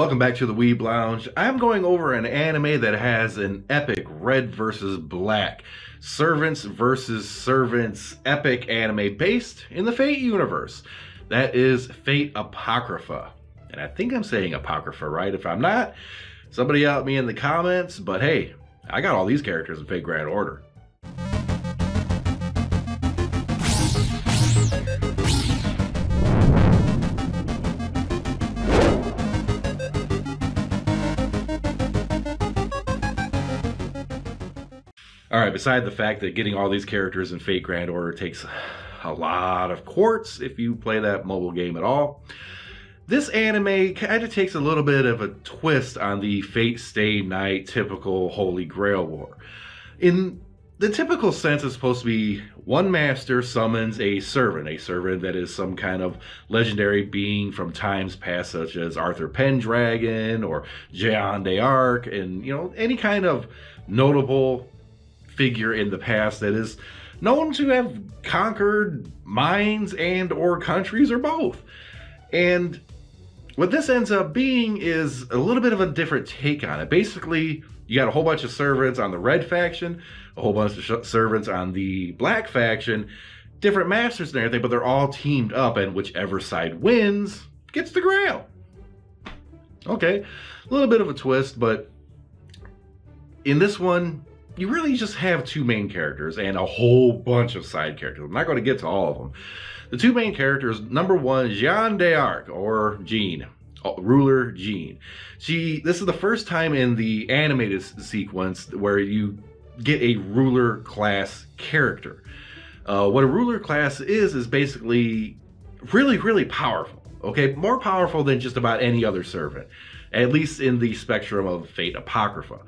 Welcome back to the Weeb Lounge. I'm going over an anime that has an epic red versus black, servants versus servants epic anime based in the Fate universe. That is Fate Apocrypha. And I think I'm saying Apocrypha right. If I'm not, somebody out me in the comments. But hey, I got all these characters in Fate Grand Order. Alright, beside the fact that getting all these characters in Fate Grand Order takes a lot of quartz if you play that mobile game at all, this anime kind of takes a little bit of a twist on the Fate Stay Night typical Holy Grail War. In the typical sense, it's supposed to be one master summons a servant that is some kind of legendary being from times past, such as Arthur Pendragon or Jeanne de Arc, and any kind of notable figure in the past that is known to have conquered minds and or countries or both. And what this ends up being is a little bit of a different take on it. Basically, you got a whole bunch of servants on the red faction, a whole bunch of servants on the black faction, different masters and everything, but they're all teamed up, and whichever side wins gets the grail. Okay, a little bit of a twist, but in this one, you really just have two main characters and a whole bunch of side characters. I'm not going to get to all of them. The two main characters, number one, Jeanne de Arc, or Jeanne, ruler Jeanne. This is the first time in the animated sequence where you get a ruler class character. What a ruler class is basically really, really powerful. Okay, more powerful than just about any other servant, at least in the spectrum of Fate Apocrypha.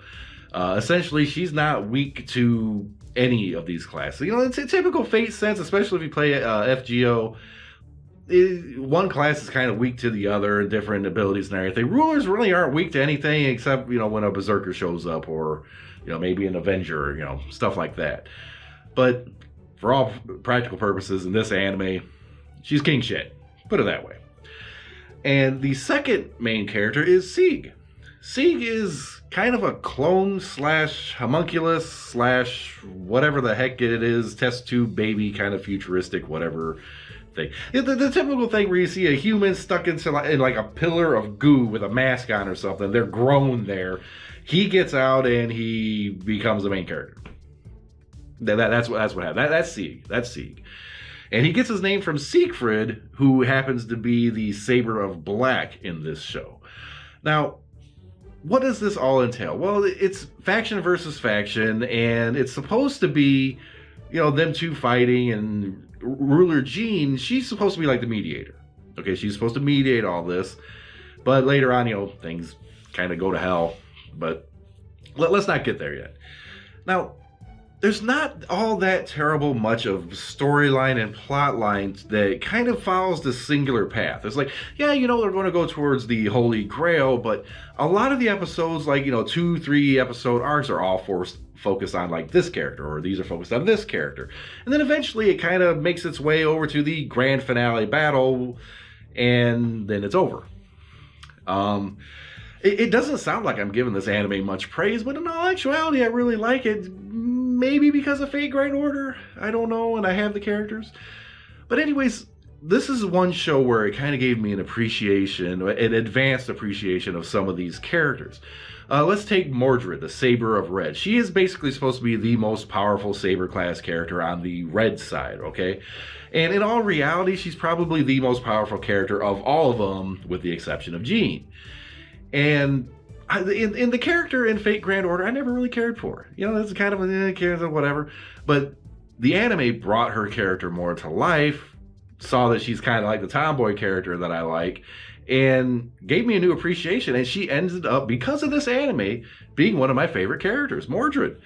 Essentially, she's not weak to any of these classes. It's a typical Fate sense, especially if you play FGO. One class is kind of weak to the other, and different abilities and everything. Rulers really aren't weak to anything except, when a Berserker shows up, or, maybe an Avenger, stuff like that. But for all practical purposes in this anime, she's king shit. Put it that way. And the second main character is Sieg. Sieg is kind of a clone slash homunculus slash whatever the heck it is, test tube baby, kind of futuristic whatever thing. The typical thing where you see a human stuck in like a pillar of goo with a mask on or something. They're grown there. He gets out and he becomes the main character. That's what happened. That's Sieg. That's Sieg. And he gets his name from Siegfried, who happens to be the Saber of Black in this show. Now, what does this all entail? Well, it's faction versus faction, and it's supposed to be, them two fighting, and ruler Jeanne, she's supposed to be like the mediator. Okay, she's supposed to mediate all this, but later on, things kind of go to hell, but let's not get there yet. Now, there's not all that terrible much of storyline and plot lines that kind of follows this singular path. It's like, yeah, they're going to go towards the Holy Grail, but a lot of the episodes, like, 2-3 episode arcs are all focused on like this character, or these are focused on this character. And then eventually it kind of makes its way over to the grand finale battle, and then it's over. It doesn't sound like I'm giving this anime much praise, but in all actuality, I really like it. Maybe because of Fate Grand Order, I don't know, and I have the characters. But anyways, this is one show where it kind of gave me an advanced appreciation of some of these characters. Let's take Mordred, the Saber of Red. She is basically supposed to be the most powerful Saber class character on the red side, okay? And in all reality, she's probably the most powerful character of all of them, with the exception of Jeanne. And in the character in Fate Grand Order, I never really cared for. It's kind of a character, whatever. But the anime brought her character more to life, saw that she's kind of like the tomboy character that I like, and gave me a new appreciation. And she ended up, because of this anime, being one of my favorite characters, Mordred.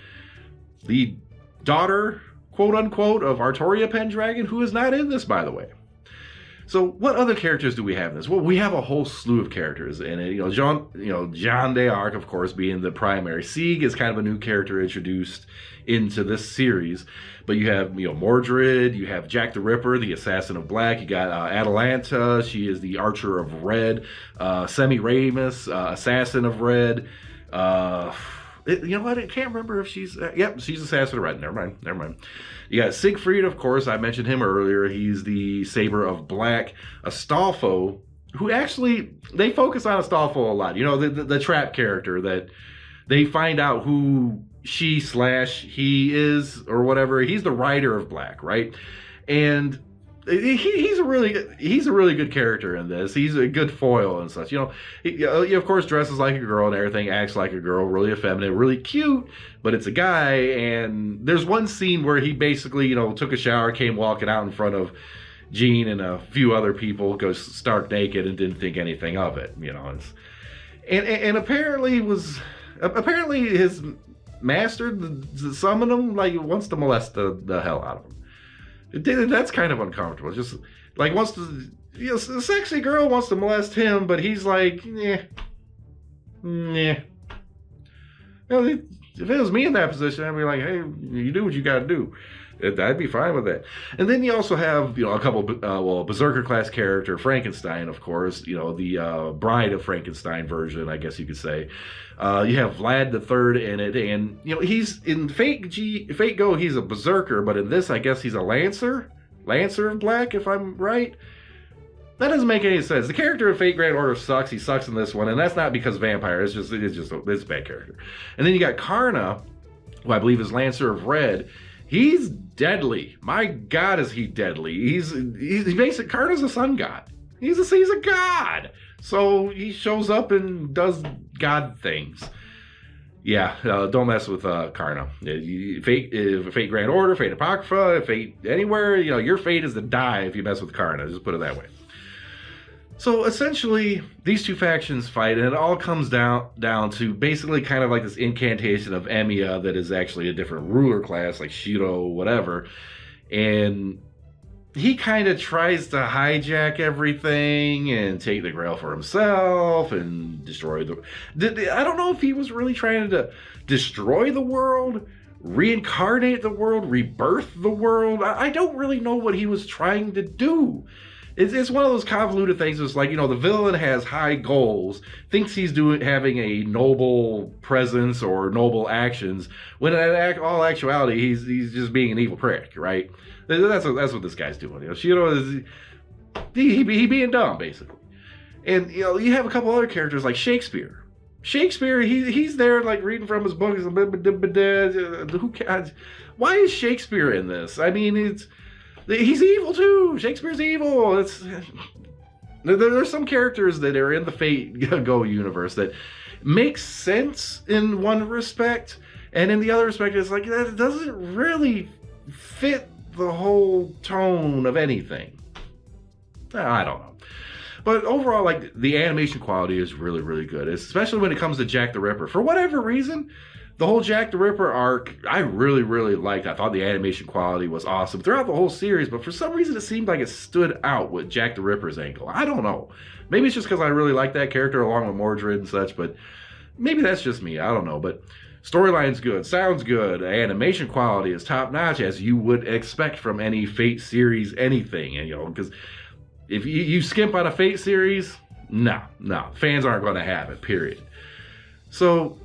The daughter, quote unquote, of Artoria Pendragon, who is not in this, by the way. So what other characters do we have in this? Well, we have a whole slew of characters in it. Jeanne de Arc, of course, being the primary. Sieg is kind of a new character introduced into this series. But you have, Mordred, you have Jack the Ripper, the Assassin of Black, you got Atalanta, she is the Archer of Red, Semiramis, Assassin of Red. You know what? I can't remember if she's... she's Assassin of Red. Never mind. You got Siegfried, of course. I mentioned him earlier. He's the Saber of Black. Astolfo, who actually... They focus on Astolfo a lot. The trap character that they find out who she/he is or whatever. He's the Rider of Black, right? And... He's a really good character in this. He's a good foil and such. He of course dresses like a girl and everything, acts like a girl, really effeminate, really cute, but it's a guy. And there's one scene where he basically, took a shower, came walking out in front of Jeanne and a few other people, goes stark naked and didn't think anything of it. And apparently his master, the summoned him, wants to molest the hell out of him. That's kind of uncomfortable. Just wants to, the sexy girl wants to molest him, but he's like, nah. If it was me in that position, I'd be like, hey, you do what you got to do. I'd be fine with that. And then you also have, a couple, Berserker class character, Frankenstein, of course, the Bride of Frankenstein version, I guess you could say. You have Vlad the Third in it, and, he's in Fate Go, he's a Berserker, but in this, I guess he's a Lancer of Black, if I'm right. That doesn't make any sense. The character in Fate Grand Order sucks. He sucks in this one, and that's not because of vampire. It's a bad character. And then you got Karna, who I believe is Lancer of Red. He's deadly. My God, is he deadly? He's basically, Karna's a sun god. He's a god. So he shows up and does god things. Yeah, don't mess with Karna. Fate Grand Order, Fate Apocrypha, Fate anywhere, your fate is to die if you mess with Karna. Just put it that way. So essentially, these two factions fight, and it all comes down to basically kind of like this incantation of Emiya that is actually a different ruler class, like Shiro, whatever. And he kind of tries to hijack everything and take the Grail for himself and destroy I don't know if he was really trying to destroy the world, reincarnate the world, rebirth the world. I don't really know what he was trying to do. It's one of those convoluted things. It's like, the villain has high goals, thinks he's having a noble presence or noble actions, when in all actuality, he's just being an evil prick, right? That's what this guy's doing. Shiro is he being dumb, basically. And you have a couple other characters like Shakespeare. Shakespeare, he's there reading from his books. Who cares? Why is Shakespeare in this? I mean, he's evil too. Shakespeare's evil. There's some characters that are in the Fate Go universe that make sense in one respect, and in the other respect, it's like that doesn't really fit the whole tone of anything. I don't know. But overall, the animation quality is really, really good, especially when it comes to Jack the Ripper. For whatever reason, the whole Jack the Ripper arc, I really, really liked. I thought the animation quality was awesome throughout the whole series, but for some reason it seemed like it stood out with Jack the Ripper's angle. I don't know. Maybe it's just because I really like that character along with Mordred and such, but maybe that's just me. I don't know. But storyline's good, sounds good, animation quality is top-notch, as you would expect from any Fate series, anything. And, because if you skimp on a Fate series, no, fans aren't going to have it, period. So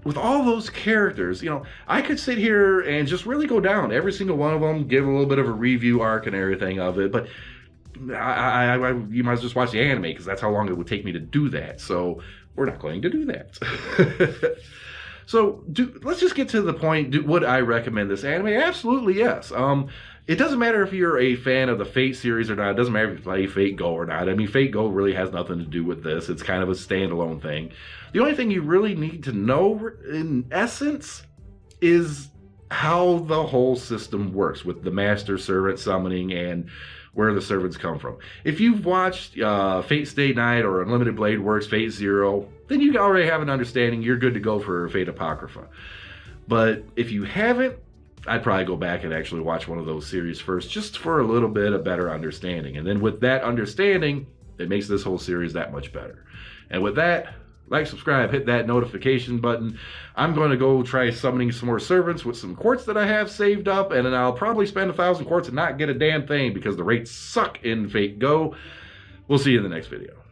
with all those characters, I could sit here and just really go down every single one of them, give a little bit of a review arc and everything of it, but you might as well just watch the anime, because that's how long it would take me to do that. So we're not going to do that. So let's just get to the point. Would I recommend this anime? Absolutely, yes. It doesn't matter if you're a fan of the Fate series or not. It doesn't matter if you play Fate Go or not. I mean, Fate Go really has nothing to do with this. It's kind of a standalone thing. The only thing you really need to know, in essence, is how the whole system works with the master servant summoning and where the servants come from. If you've watched Fate Stay Night or Unlimited Blade Works, Fate Zero, then you already have an understanding. You're good to go for Fate Apocrypha. But if you haven't, I'd probably go back and actually watch one of those series first, just for a little bit of better understanding. And then with that understanding, it makes this whole series that much better. And with that, like, subscribe, hit that notification button. I'm going to go try summoning some more servants with some quartz that I have saved up, and then I'll probably spend 1,000 quartz and not get a damn thing because the rates suck in Fate Go. We'll see you in the next video.